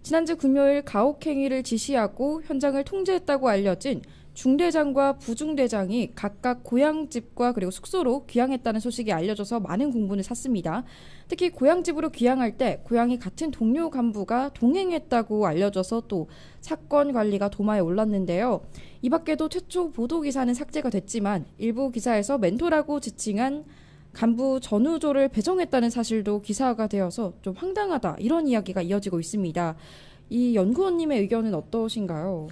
지난주 금요일 가혹행위를 지시하고 현장을 통제했다고 알려진 중대장과 부중대장이 각각 고향집과 그리고 숙소로 귀향했다는 소식이 알려져서 많은 공분을 샀습니다. 특히 고향집으로 귀향할 때 고향이 같은 동료 간부가 동행했다고 알려져서 또 사건 관리가 도마에 올랐는데요. 이 밖에도 최초 보도기사는 삭제가 됐지만 일부 기사에서 멘토라고 지칭한 간부 전우조를 배정했다는 사실도 기사화가 되어서 좀 황당하다 이런 이야기가 이어지고 있습니다. 이 연구원님의 의견은 어떠신가요?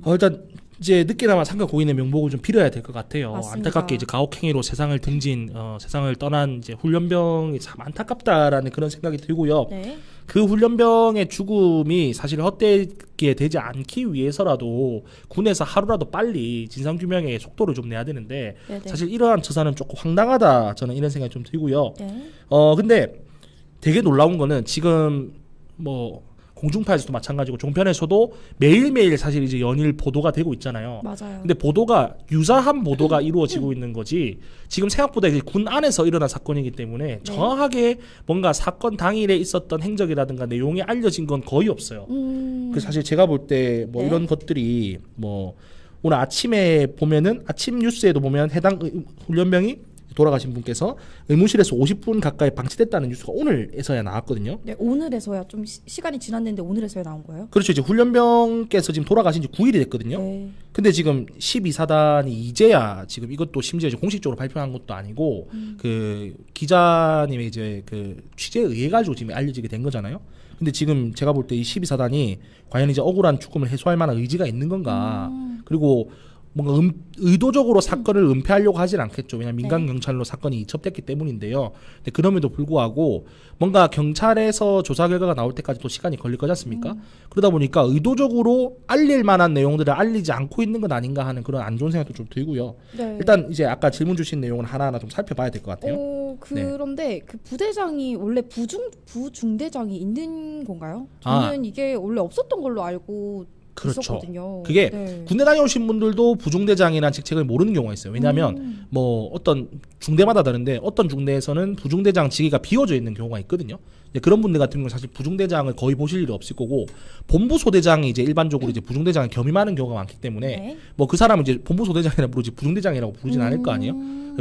일단 이제 늦게나마 상가 고인의 명복을 좀 빌어야 될 것 같아요. 맞습니다. 안타깝게 이제 가혹행위로 세상을 등진 세상을 떠난 이제 훈련병이 참 안타깝다라는 그런 생각이 들고요. 네. 그 훈련병의 죽음이 사실 헛되게 되지 않기 위해서라도 군에서 하루라도 빨리 진상규명의 속도를 좀 내야 되는데 네네. 사실 이러한 처사는 조금 황당하다 저는 이런 생각이 좀 들고요. 네. 근데 되게 놀라운 거는 지금 뭐 공중파에서도 마찬가지고 종편에서도 매일매일 사실 이제 연일 보도가 되고 있잖아요. 맞아요. 근데 보도가 유사한 보도가 이루어지고 있는 거지 지금 생각보다 이제 군 안에서 일어난 사건이기 때문에 정확하게 뭔가 사건 당일에 있었던 행적이라든가 내용이 알려진 건 거의 없어요. 그래서 사실 제가 볼 때 뭐 네. 이런 것들이 뭐 오늘 아침에 보면은 아침 뉴스에도 보면 해당 훈련병이 돌아가신 분께서 의무실에서 50분 가까이 방치됐다는 뉴스가 오늘에서야 나왔거든요. 네, 오늘에서야 좀 시간이 지났는데 오늘에서야 나온 거예요? 그렇죠. 이제 훈련병께서 지금 돌아가신 지 9일이 됐거든요. 네. 근데 지금 12사단이 이제야 지금 이것도 심지어 이제 공식적으로 발표한 것도 아니고 그 기자님의 이제 그 취재에 의해 가지고 지금 알려지게 된 거잖아요. 근데 지금 제가 볼 때 이 12사단이 과연 이제 억울한 죽음을 해소할 만한 의지가 있는 건가? 그리고 뭔가 의도적으로 사건을 은폐하려고 하진 않겠죠. 왜냐하면 민간 경찰로 사건이 이첩됐기 때문인데요. 근데 그럼에도 불구하고 뭔가 경찰에서 조사 결과가 나올 때까지 또 시간이 걸릴 거지 않습니까? 그러다 보니까 의도적으로 알릴 만한 내용들을 알리지 않고 있는 건 아닌가 하는 그런 안 좋은 생각도 좀 들고요. 네. 일단 이제 아까 질문 주신 내용은 하나하나 좀 살펴봐야 될 것 같아요. 그런데 그 부대장이 원래 부중대장이 있는 건가요? 저는 이게 원래 없었던 걸로 알고 그렇죠. 있었거든요. 그게 네. 군대 다녀오신 분들도 부중대장이라는 직책을 모르는 경우가 있어요. 왜냐하면 뭐 어떤 중대마다 다른데 어떤 중대에서는 부중대장 직위가 비워져 있는 경우가 있거든요. 그런 분들 같은 경우는 사실 부중대장을 거의 보실 일이 없을 거고 본부소대장이 이제 일반적으로 이제 부중대장을 겸임하는 경우가 많기 때문에 네. 뭐 그 사람은 이제 본부소대장이라 부르지 부중대장이라고 부르진 않을 거 아니에요.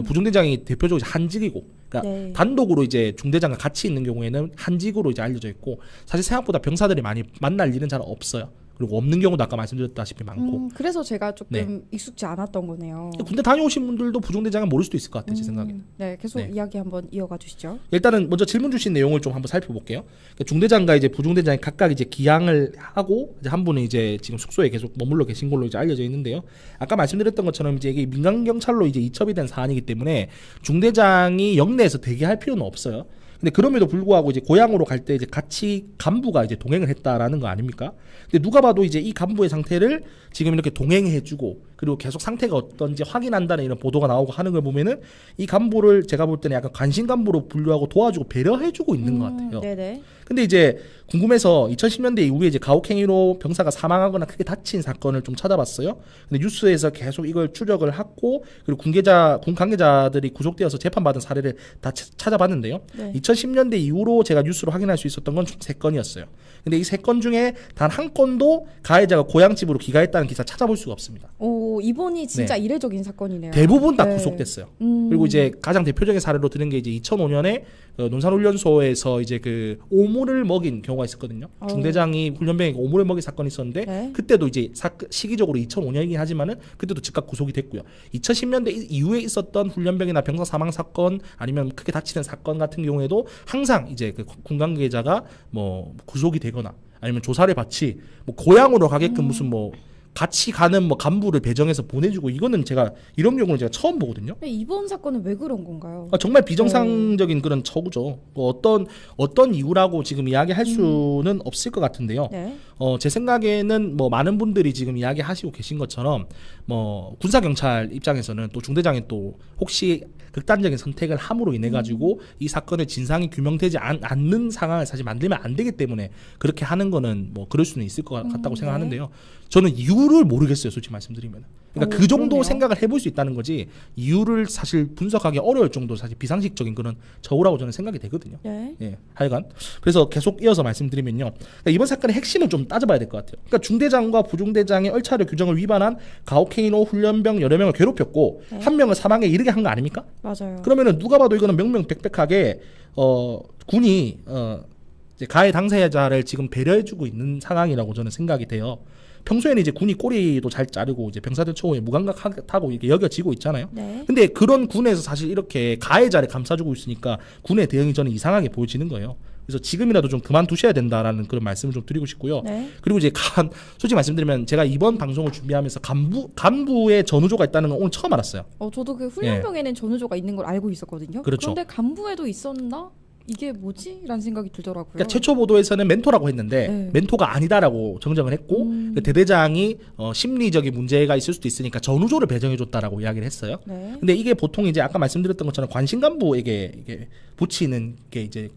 부중대장이 대표적으로 한직이고, 그러니까 네. 단독으로 이제 중대장과 같이 있는 경우에는 한직으로 이제 알려져 있고 사실 생각보다 병사들이 많이 만날 일은 잘 없어요. 그리고 없는 경우도 아까 말씀드렸다시피 많고. 그래서 제가 조금 익숙지 않았던 거네요. 군대 다녀오신 분들도 부중대장은 모를 수도 있을 것 같아요. 제 생각에는. 네, 계속 이야기 한번 이어가 주시죠. 일단은 먼저 질문 주신 내용을 좀 한번 살펴볼게요. 중대장과 이제 부중대장이 각각 이제 기항을 하고 이제 한 분은 이제 지금 숙소에 계속 머물러 계신 걸로 이제 알려져 있는데요. 아까 말씀드렸던 것처럼 이제 이게 민간 경찰로 이제 이첩이 된 사안이기 때문에 중대장이 영내에서 대기할 필요는 없어요. 근데 그럼에도 불구하고 이제 고향으로 갈 때 이제 같이 간부가 이제 동행을 했다라는 거 아닙니까? 근데 누가 봐도 이제 이 간부의 상태를 지금 이렇게 동행해주고 그리고 계속 상태가 어떤지 확인한다는 이런 보도가 나오고 하는 걸 보면은 이 간부를 제가 볼 때는 약간 관심 간부로 분류하고 도와주고 배려해주고 있는 것 같아요. 네네. 근데 이제 궁금해서 2010년대 이후에 이제 가혹행위로 병사가 사망하거나 크게 다친 사건을 좀 찾아봤어요. 근데 뉴스에서 계속 이걸 추적을 하고 그리고 군 관계자들이 구속되어서 재판받은 사례를 다 찾아봤는데요. 네. 2010년대 이후로 제가 뉴스로 확인할 수 있었던 건 총 3건이었어요. 근데 이 3건 중에 단 한 건도 가해자가 고향집으로 귀가했다는 기사 찾아볼 수가 없습니다. 오, 이번이 진짜 이례적인 사건이네요. 대부분 다 네. 구속됐어요. 그리고 이제 가장 대표적인 사례로 들은 게 이제 2005년에 논산훈련소에서 이제 그 오물을 먹인 경우가 있었거든요. 중대장이 훈련병에게 오물을 먹인 사건이 있었는데 네. 그때도 이제 시기적으로 2005년이긴 하지만은 그때도 즉각 구속이 됐고요. 2010년대 이후에 있었던 훈련병이나 병사 사망 사건 아니면 크게 다치는 사건 같은 경우에도 항상 이제 그 군 관계자가 뭐 구속이 되거나 아니면 조사를 받지 뭐 고향으로 가게끔 무슨 뭐 같이 가는 뭐 간부를 배정해서 보내주고 이거는 제가 이런 경우는 제가 처음 보거든요. 근데 이번 사건은 왜 그런 건가요? 정말 비정상적인 그런 처우죠. 뭐 어떤 이유라고 지금 이야기할 수는 없을 것 같은데요. 네. 제 생각에는 뭐 많은 분들이 지금 이야기하시고 계신 것처럼 뭐 군사 경찰 입장에서는 또 중대장이 또 혹시 극단적인 선택을 함으로 인해 가지고 이 사건의 진상이 규명되지 않는 상황을 사실 만들면 안 되기 때문에 그렇게 하는 거는 뭐 그럴 수는 있을 것 같다고 생각하는데요. 저는 이후 이유를 모르겠어요, 솔직히 말씀드리면. 그러니까 그 정도 그러네요. 생각을 해볼 수 있다는 거지 이유를 사실 분석하기 어려울 정도 사실 비상식적인 그런 저우라고 저는 생각이 되거든요. 네. 예, 하여간 그래서 계속 이어서 말씀드리면요, 그러니까 이번 사건의 핵심은 좀 따져봐야 될 것 같아요. 그러니까 중대장과 부중대장의 얼차려 규정을 위반한 가혹행위로 훈련병 여러 명을 괴롭혔고 네. 한 명을 사망에 이르게 한 거 아닙니까? 맞아요. 그러면은 누가 봐도 이거는 명명백백하게 군이 이제 가해 당사자를 지금 배려해주고 있는 상황이라고 저는 생각이 돼요. 평소에는 이제 군이 꼬리도 잘 자르고 이제 병사들 처우에 무감각하고 이렇게 여겨지고 있잖아요. 네. 근데 그런 군에서 사실 이렇게 가해자를 감싸주고 있으니까 군의 대응이 저는 이상하게 보여지는 거예요. 그래서 지금이라도 좀 그만두셔야 된다라는 그런 말씀을 좀 드리고 싶고요. 네. 그리고 이제 솔직히 말씀드리면 제가 이번 방송을 준비하면서 간부의 전우조가 있다는 건 오늘 처음 알았어요. 저도 그 훈련병에는 전우조가 있는 걸 알고 있었거든요. 그렇죠. 그런데 간부에도 있었나? 이게 뭐지? 라는 생각이 들더라고요. 그러니까 최초 보도에서는 멘토라고 했는데 네. 멘토가 아니다라고 정정을 했고 그 대대장이 심리적인 문제가 있을 수도 있으니까 전우조를 배정해줬다라고 이야기를 했어요. 네. 근데 이게 보통 이제 아까 말씀드렸던 것처럼 관심 간부에게 이게 붙이는 게 이제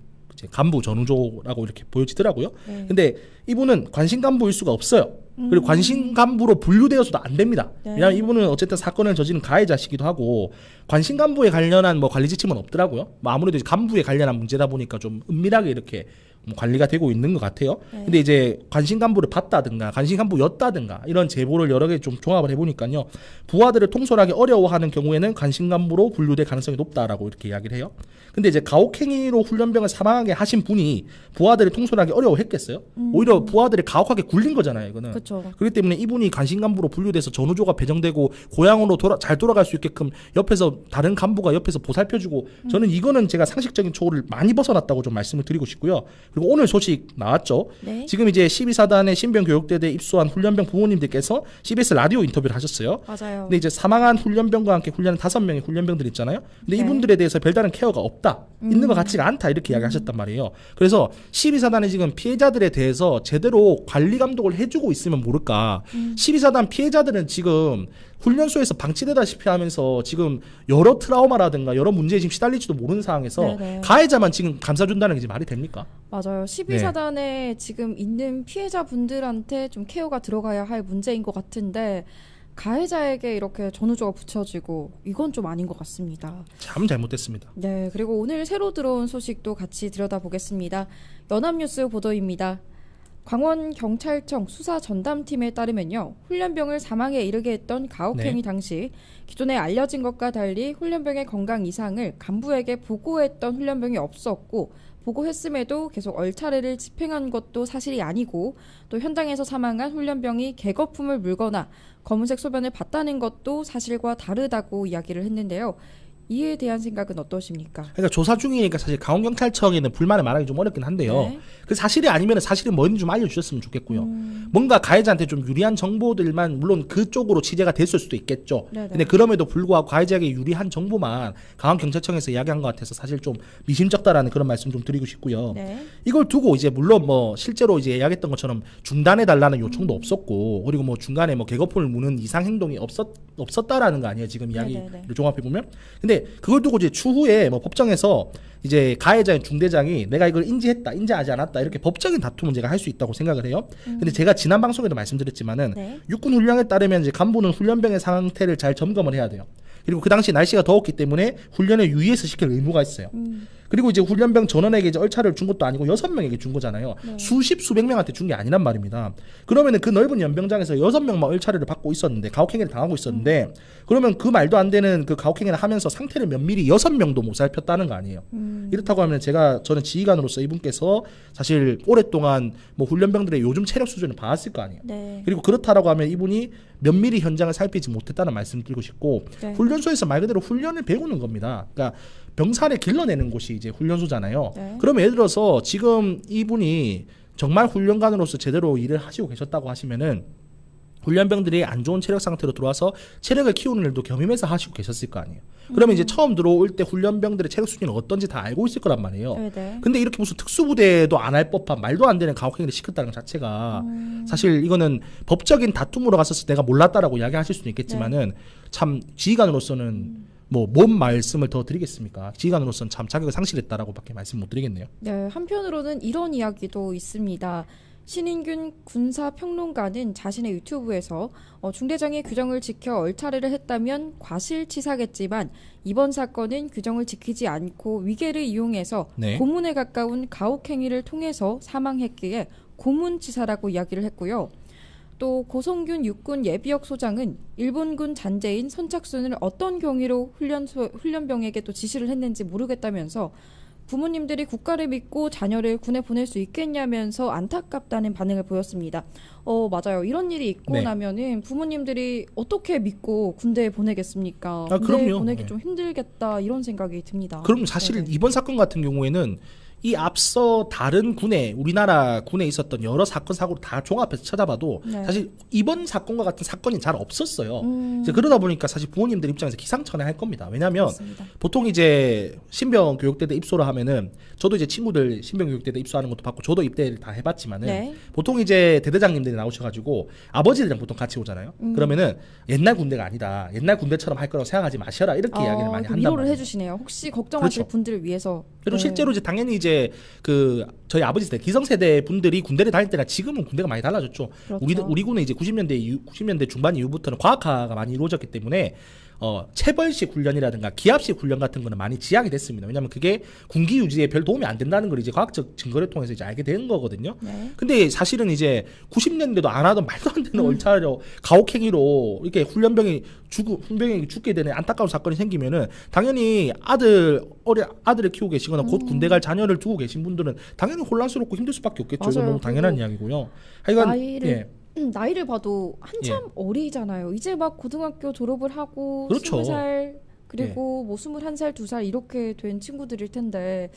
간부 전우조라고 이렇게 보여지더라고요. 네. 근데 이분은 관심 간부일 수가 없어요. 그리고 관심 간부로 분류되어서도 안 됩니다. 네. 왜냐하면 이분은 어쨌든 사건을 저지른 가해자시기도 하고 관심 간부에 관련한 뭐 관리 지침은 없더라고요. 뭐 아무래도 이제 간부에 관련한 문제다 보니까 좀 은밀하게 이렇게 뭐 관리가 되고 있는 것 같아요. 네. 근데 이제 관심 간부를 봤다든가 관심 간부였다든가 이런 제보를 여러 개 좀 종합을 해보니까요, 부하들을 통솔하기 어려워하는 경우에는 관심 간부로 분류될 가능성이 높다라고 이렇게 이야기를 해요. 근데 이제 가혹행위로 훈련병을 사망하게 하신 분이 부하들을 통솔하기 어려워했겠어요? 오히려 부하들이 가혹하게 굴린 거잖아요, 이거는. 그렇죠. 그렇기 때문에 이분이 관심 간부로 분류돼서 전우조가 배정되고 고향으로 잘 돌아갈 수 있게끔 옆에서 다른 간부가 옆에서 보살펴주고, 저는 이거는 제가 상식적인 초월을 많이 벗어났다고 좀 말씀을 드리고 싶고요. 그리고 오늘 소식 나왔죠. 네. 지금 이제 12사단의 신병교육대대에 입소한 훈련병 부모님들께서 CBS 라디오 인터뷰를 하셨어요. 맞아요. 근데 이제 사망한 훈련병과 함께 훈련한 5명의 훈련병들 있잖아요. 근데 네. 이분들에 대해서 별다른 케어가 없다, 있는 것 같지가 않다, 이렇게 이야기하셨단 말이에요. 그래서 12사단이 지금 피해자들에 대해서 제대로 관리 감독을 해주고 있으면 모를까. 12사단 피해자들은 지금 훈련소에서 방치되다시피 하면서 지금 여러 트라우마라든가 여러 문제에 지금 시달릴지도 모르는 상황에서 네네. 가해자만 지금 감싸준다는 게 지금 말이 됩니까? 맞아요. 12사단에 지금 있는 피해자분들한테 좀 케어가 들어가야 할 문제인 것 같은데 가해자에게 이렇게 전우조가 붙여지고 이건 좀 아닌 것 같습니다. 참 잘못됐습니다. 네, 그리고 오늘 새로 들어온 소식도 같이 들여다보겠습니다. 연합뉴스 보도입니다. 광원경찰청 수사전담팀에 따르면요, 훈련병을 사망에 이르게 했던 가혹행위 네. 당시 기존에 알려진 것과 달리 훈련병의 건강 이상을 간부에게 보고했던 훈련병이 없었고, 보고했음에도 계속 얼차례를 집행한 것도 사실이 아니고, 또 현장에서 사망한 훈련병이 개거품을 물거나 검은색 소변을 봤다는 것도 사실과 다르다고 이야기를 했는데요. 이에 대한 생각은 어떠십니까? 그러니까 조사 중이니까 사실 강원경찰청에는 불만을 말하기 좀 어렵긴 한데요. 네. 그 사실이 아니면 사실이 뭔지 좀 알려주셨으면 좋겠고요. 뭔가 가해자한테 좀 유리한 정보들만, 물론 그쪽으로 취재가 됐을 수도 있겠죠. 네네. 근데 그럼에도 불구하고 가해자에게 유리한 정보만 강원경찰청에서 이야기한 것 같아서 사실 좀 미심쩍다라는 그런 말씀 좀 드리고 싶고요. 네. 이걸 두고 이제 물론 뭐 실제로 이제 이야기했던 것처럼 중단해달라는 요청도 없었고, 그리고 뭐 중간에 뭐 개거품을 무는 이상 행동이 없었다라는 거 아니에요, 지금 이야기를 네네네. 종합해 보면. 근데 그걸 두고 이제 추후에 뭐 법정에서 이제 가해자인 중대장이 내가 이걸 인지했다, 인지하지 않았다, 이렇게 법적인 다툼은 제가 할 수 있다고 생각을 해요. 근데 제가 지난 방송에도 말씀드렸지만은 네. 육군 훈련에 따르면 이제 간부는 훈련병의 상태를 잘 점검을 해야 돼요. 그리고 그 당시 날씨가 더웠기 때문에 훈련에 유의해서 시킬 의무가 있어요. 그리고 이제 훈련병 전원에게 이제 얼차를 준 것도 아니고 6명에게 준 거잖아요. 네. 수백 명한테 준 게 아니란 말입니다. 그러면은 그 넓은 연병장에서 6명만 얼차례를 받고 있었는데, 가혹행위를 당하고 있었는데, 그러면 그 말도 안 되는 그 가혹행위를 하면서 상태를 면밀히 6명도 못 살폈다는 거 아니에요. 이렇다고 하면 저는 지휘관으로서 이분께서 사실 오랫동안 뭐 훈련병들의 요즘 체력 수준을 봐왔을 거 아니에요. 네. 그리고 그렇다라고 하면 이분이 면밀히 현장을 살피지 못했다는 말씀 드리고 싶고, 네. 훈련소에서 말 그대로 훈련을 배우는 겁니다. 그러니까 병사를 길러내는 곳이 이제 훈련소잖아요. 네. 그러면 예를 들어서 지금 이분이 정말 훈련관으로서 제대로 일을 하시고 계셨다고 하시면은 훈련병들이 안 좋은 체력 상태로 들어와서 체력을 키우는 일도 겸임해서 하시고 계셨을 거 아니에요. 그러면 이제 처음 들어올 때 훈련병들의 체력 수준이 어떤지 다 알고 있을 거란 말이에요. 네네. 근데 이렇게 무슨 특수부대도 안 할 법한 말도 안 되는 가혹행위를 시켰다는 것 자체가 사실 이거는 법적인 다툼으로 갔었을 때 내가 몰랐다라고 이야기하실 수는 있겠지만은 참 지휘관으로서는 뭐 뭔 말씀을 더 드리겠습니까? 지휘관으로서는 참 자격을 상실했다라고 밖에 말씀 못 드리겠네요. 네, 한편으로는 이런 이야기도 있습니다. 신인균 군사평론가는 자신의 유튜브에서 중대장이 규정을 지켜 얼차례를 했다면 과실치사겠지만 이번 사건은 규정을 지키지 않고 위계를 이용해서 네. 고문에 가까운 가혹행위를 통해서 사망했기에 고문치사라고 이야기를 했고요. 또 고성균 육군 예비역 소장은 일본군 잔재인 선착순을 어떤 경위로 훈련병에게 또 지시를 했는지 모르겠다면서 부모님들이 국가를 믿고 자녀를 군에 보낼 수 있겠냐면서 안타깝다는 반응을 보였습니다. 맞아요. 이런 일이 있고 네. 나면은 부모님들이 어떻게 믿고 군대에 보내겠습니까? 아, 군대에 그럼요. 보내기 네. 좀 힘들겠다 이런 생각이 듭니다. 그럼 사실 네네. 이번 사건 같은 경우에는 이 앞서 다른 군에 우리나라 군에 있었던 여러 사건 사고를 다 종합해서 찾아봐도 네. 사실 이번 사건과 같은 사건이 잘 없었어요. 음. 이제 그러다 보니까 사실 부모님들 입장에서 기상천외할 겁니다. 왜냐하면 맞습니다. 보통 이제 신병 교육대대 입소를 하면은 저도 이제 친구들 신병 교육대대 입소하는 것도 봤고 저도 입대를 다 해봤지만은 네. 보통 이제 대대장님들이 나오셔가지고 아버지들이랑 보통 같이 오잖아요. 그러면은 옛날 군대가 아니다. 옛날 군대처럼 할 거라고 생각하지 마셔라 이렇게 이야기를 많이 한단 위로를 말이에요. 해주시네요. 혹시 걱정하실 그렇죠. 분들을 위해서. 그리고 네. 실제로 이제 당연히 이제 그 저희 아버지 세대 기성세대 분들이 군대를 다닐 때나 지금은 군대가 많이 달라졌죠. 그렇죠. 우리 군은 이제 90년대 중반 이후부터는 과학화가 많이 이루어졌기 때문에 체벌식 훈련이라든가 기합식 훈련 같은 거는 많이 지양이 됐습니다. 왜냐하면 그게 군기 유지에 별 도움이 안 된다는 걸 이제 과학적 증거를 통해서 이제 알게 된 거거든요. 네. 근데 사실은 이제 90년대도 안 하던 말도 안 되는 얼차려 가혹행위로 이렇게 훈련병이 죽게 되는 안타까운 사건이 생기면은 당연히 아들을 키우고 계시거나 곧 군대 갈 자녀를 두고 계신 분들은 당연히 혼란스럽고 힘들 수밖에 없겠죠. 이건 맞아요. 너무 당연한 이야기고요. 하여간 나이를 봐도 한참 어리잖아요. 이제 막 고등학교 졸업을 하고 그렇죠. 20살 그리고 뭐 21살, 2살 이렇게 된 친구들일 텐데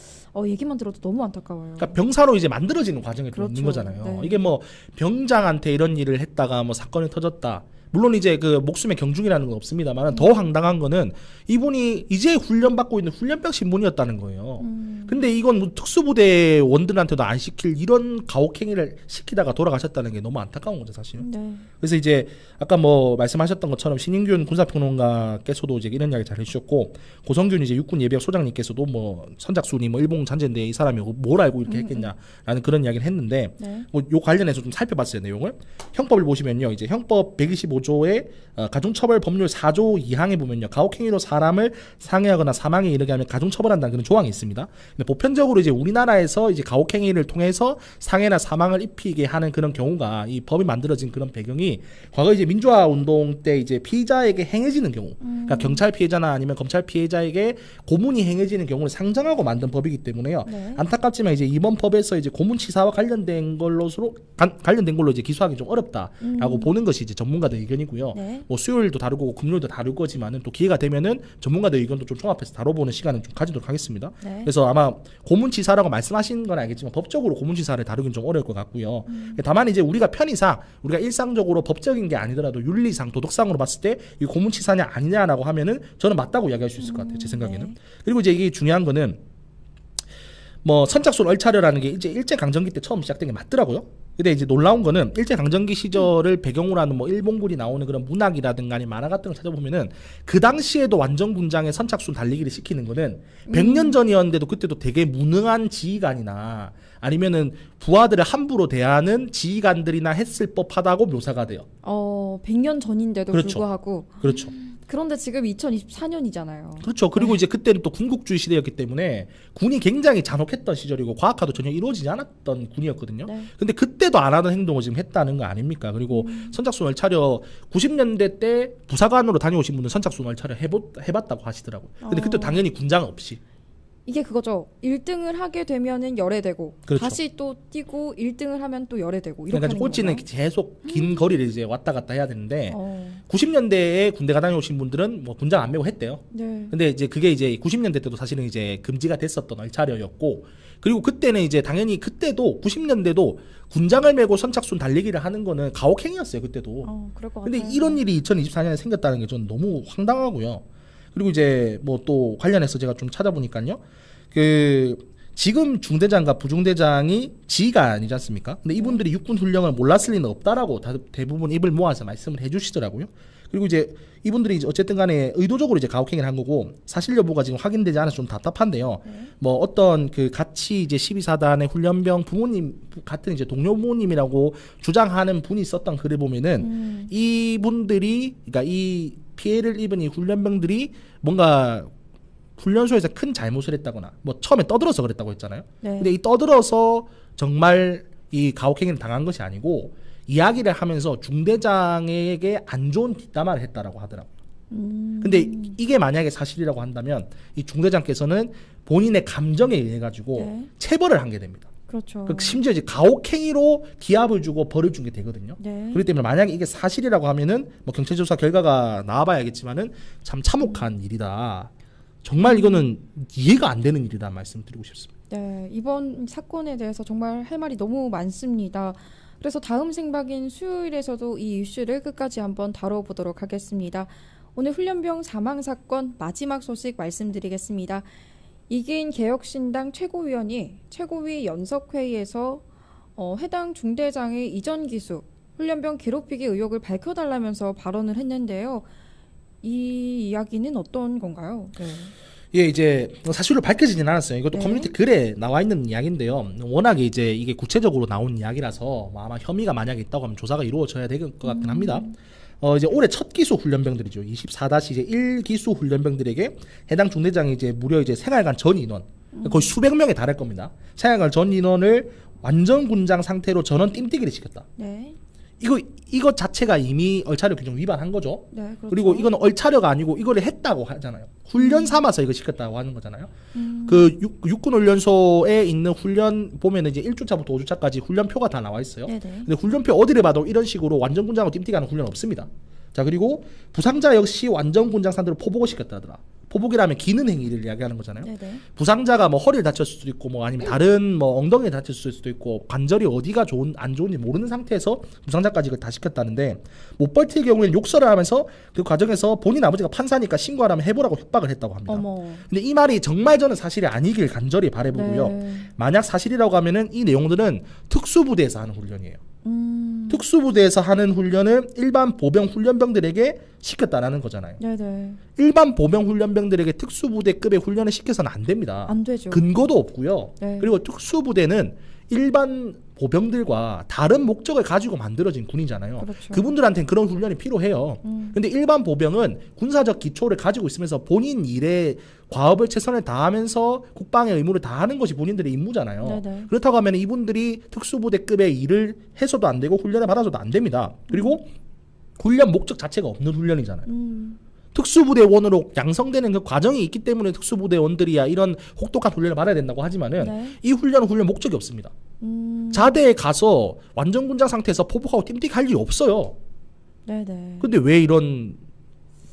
얘기만 들어도 너무 안타까워요. 그러니까 병사로 이제 만들어지는 과정에 그렇죠. 있는 거잖아요. 네. 이게 뭐 병장한테 이런 일을 했다가 뭐 사건이 터졌다. 물론 이제 그 목숨의 경중이라는 건 없습니다만 더 황당한 거는 이분이 이제 훈련받고 있는 훈련병 신분이었다는 거예요. 근데 이건 뭐 특수부대 원들한테도 안 시킬 이런 가혹행위를 시키다가 돌아가셨다는 게 너무 안타까운 거죠, 사실은. 네. 그래서 이제 아까 뭐 말씀하셨던 것처럼 신인균 군사평론가께서도 이제 이런 이야기 잘 해주셨고 고성균 이제 육군 예비역 소장님께서도 뭐 선착순이 뭐 일본 잔재인데 이 사람이 뭘 알고 이렇게 했겠냐라는 그런 이야기를 했는데 네. 뭐 요 관련해서 좀 살펴봤어요 내용을. 형법을 보시면요 이제 형법 125조의 가중처벌 법률 4조 2항에 보면요 가혹행위로 사람을 상해하거나 사망에 이르게 하면 가중처벌한다는 그런 조항이 있습니다. 근데 보편적으로 이제 우리나라에서 이제 가혹행위를 통해서 상해나 사망을 입히게 하는 그런 경우가 이 법이 만들어진 그런 배경이 과거 이제 민주화 운동 때 이제 피의자에게 행해지는 경우, 그러니까 경찰 피해자나 아니면 검찰 피해자에게 고문이 행해지는 경우를 상정하고 만든 법이기 때문에요. 네. 안타깝지만 이제 이번 법에서 이제 고문치사와 관련된 걸로 이제 기소하기 좀 어렵다라고 보는 것이 이제 전문가들 의견이고요. 네. 뭐 수요일도 다루고 금요일도 다룰 거지만은 또 기회가 되면은 전문가들 의견도 좀 종합해서 다뤄보는 시간을 좀 가지도록 하겠습니다. 네. 그래서 아마 고문치사라고 말씀하신 건 알겠지만 법적으로 고문치사를 다루긴 좀 어려울 것 같고요. 다만 이제 우리가 편의상 우리가 일상적으로 법적인 게 아니더라도 윤리상 도덕상으로 봤을 때 이 고문치사냐 아니냐라고 하면은 저는 맞다고 이야기할 수 있을 것 같아요. 제 생각에는. 네. 그리고 이제 이게 중요한 거는 뭐 선착순 얼차려라는 게 이제 일제 강점기 때 처음 시작된 게 맞더라고요. 근데 이제 놀라운 거는 일제 강점기 시절을 배경으로 하는 뭐 일본군이 나오는 그런 문학이라든가 아니 만화 같은 걸 찾아보면은 그 당시에도 완전 군장에 선착순 달리기를 시키는 거는 100년 전이었는데도 그때도 되게 무능한 지휘관이나 아니면은 부하들을 함부로 대하는 지휘관들이나 했을 법하다고 묘사가 돼요. 100년 전인데도 그렇죠. 불구하고 그렇죠. 그런데 지금 2024년이잖아요. 그렇죠. 그리고 이제 그때는 또 군국주의 시대였기 때문에 군이 굉장히 잔혹했던 시절이고 과학화도 전혀 이루어지지 않았던 군이었거든요. 네. 근데 그때도 안 하던 행동을 지금 했다는 거 아닙니까? 그리고 선착순 얼차려 90년대 때 부사관으로 다녀오신 분들 선착순 얼차려 해봤다고 하시더라고요. 근데 그때 당연히 군장 없이. 이게 그거죠. 1등을 하게 되면은 열애되고 그렇죠. 다시 또 뛰고 1등을 하면 또 열애되고 이렇게 그러니까 하는 꼴찌는 건가요? 계속 긴 거리를 이제 왔다 갔다 해야 되는데 어. 90년대에 군대가 다녀오신 분들은 뭐 군장 안 메고 했대요. 네. 근데 이제 그게 이제 90년대 때도 사실은 이제 금지가 됐었던 얼차려였고, 그리고 그때는 이제 당연히 그때도 90년대도 군장을 메고 선착순 달리기를 하는 거는 가혹행위였어요. 그때도. 그럴 것 근데 같아요. 이런 일이 2024년에 생겼다는 게 저는 너무 황당하고요. 그리고 이제 뭐 또 관련해서 제가 좀 찾아보니까요. 그 지금 중대장과 부중대장이 지휘관이지 않습니까? 근데 이분들이 육군 훈령을 몰랐을 리는 없다라고 대부분 입을 모아서 말씀을 해주시더라고요. 그리고 이제 이분들이 이제 어쨌든 간에 의도적으로 이제 가혹행위를 한 거고 사실 여부가 지금 확인되지 않아서 좀 답답한데요. 뭐 어떤 그 같이 이제 12사단의 훈련병 부모님 같은 이제 동료 부모님이라고 주장하는 분이 썼던 글을 보면은 이분들이 그러니까 이 피해를 입은 이 훈련병들이 뭔가 훈련소에서 큰 잘못을 했다거나 뭐 처음에 떠들어서 그랬다고 했잖아요. 네. 근데 이 떠들어서 정말 이 가혹행위를 당한 것이 아니고 이야기를 하면서 중대장에게 안 좋은 뒷담화를 했다라고 하더라고요. 근데 이게 만약에 사실이라고 한다면 이 중대장께서는 본인의 감정에 의해 가지고 네. 체벌을 한 게 됩니다. 그렇죠. 심지어 이제 가혹행위로 기합을 주고 벌을 준 게 되거든요. 네. 그렇기 때문에 만약에 이게 사실이라고 하면은 뭐 경찰 조사 결과가 나와봐야겠지만은 참 참혹한 일이다. 정말 이거는 이해가 안 되는 일이다 말씀드리고 싶습니다. 네, 이번 사건에 대해서 정말 할 말이 너무 많습니다. 그래서 다음 생방인 수요일에서도 이 이슈를 끝까지 한번 다뤄보도록 하겠습니다. 오늘 훈련병 사망 사건 마지막 소식 말씀드리겠습니다. 이기인 개혁신당 최고위원이 최고위 연석회의에서 해당 중대장의 이전 기수, 훈련병 괴롭히기 의혹을 밝혀달라면서 발언을 했는데요. 이 이야기는 어떤 건가요? 네. 예, 이제 사실로 밝혀지진 않았어요. 이것도 네. 커뮤니티 글에 나와 있는 이야기인데요. 워낙에 이제 이게 구체적으로 나온 이야기라서 뭐 아마 혐의가 만약에 있다고 하면 조사가 이루어져야 될 것 같긴 합니다. 이제 올해 첫 기수 훈련병들이죠. 24-1 기수 훈련병들에게 해당 중대장이 이제 무려 이제 생활관 전 인원 거의 수백 명에 달할 겁니다. 생활관 전 인원을 완전 군장 상태로 전원 띵뛰기를 시켰다. 네. 이거 자체가 이미 얼차려 규정 위반한 거죠. 네, 그렇죠. 그리고 이거는 얼차려가 아니고 이거를 했다고 하잖아요. 훈련 삼아서 이거 시켰다고 하는 거잖아요. 그 육군 훈련소에 있는 훈련 보면은 이제 1주차부터 5주차까지 훈련표가 다 나와 있어요. 네네. 근데 훈련표 어디를 봐도 이런 식으로 완전 군장으로 띵뛰기 하는 훈련 없습니다. 자, 그리고 부상자 역시 완전 군장 상태로 포복을 시켰다더라. 포복이라면 기는 행위를 이야기하는 거잖아요. 네네. 부상자가 뭐 허리를 다쳤을 수도 있고 뭐 아니면 다른 뭐 엉덩이를 다쳤을 수도 있고 관절이 어디가 안 좋은지 모르는 상태에서 부상자까지 이걸 다 시켰다는데 못 버틸 경우에는 욕설을 하면서 그 과정에서 본인 아버지가 판사니까 신고하라면 해보라고 협박을 했다고 합니다. 어머. 근데 이 말이 정말 저는 사실이 아니길 간절히 바라보고요. 네. 만약 사실이라고 하면은 이 내용들은 특수부대에서 하는 훈련이에요. 특수부대에서 하는 훈련을 일반 보병 훈련병들에게 시켰다라는 거잖아요. 네네. 일반 보병 훈련병들에게 특수부대급의 훈련을 시켜서는 안 됩니다. 안 되죠. 근거도 없고요. 네. 그리고 특수부대는 일반 보병들과 다른 목적을 가지고 만들어진 군이잖아요. 그렇죠. 그분들한테는 그런 훈련이 필요해요. 근데 일반 보병은 군사적 기초를 가지고 있으면서 본인 일에 과업을 최선을 다하면서 국방의 의무를 다하는 것이 본인들의 임무잖아요. 네네. 그렇다고 하면 이분들이 특수부대급의 일을 해서도 안 되고 훈련을 받아서도 안 됩니다. 그리고 훈련 목적 자체가 없는 훈련이잖아요. 특수부대원으로 양성되는 그 과정이 있기 때문에 특수부대원들이야 이런 혹독한 훈련을 받아야 된다고 하지만은 네. 이 훈련은 훈련 목적이 없습니다. 자대에 가서 완전 군장 상태에서 포복하고 띵띵 할 일이 없어요. 네네. 근데 왜 이런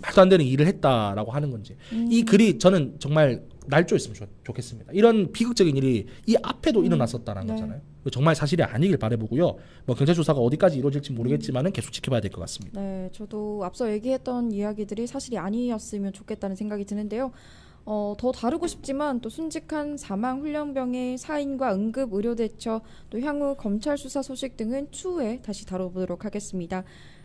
말도 안 되는 일을 했다라고 하는 건지 이 글이 저는 정말 날조했으면 좋겠습니다. 이런 비극적인 일이 이 앞에도 일어났었다는 네. 거잖아요. 정말 사실이 아니길 바라보고요. 뭐 경찰 조사가 어디까지 이루어질지 모르겠지만은 계속 지켜봐야 될 것 같습니다. 네, 저도 앞서 얘기했던 이야기들이 사실이 아니었으면 좋겠다는 생각이 드는데요. 더 다루고 싶지만 또 순직한 사망 훈련병의 사인과 응급 의료 대처 또 향후 검찰 수사 소식 등은 추후에 다시 다뤄보도록 하겠습니다.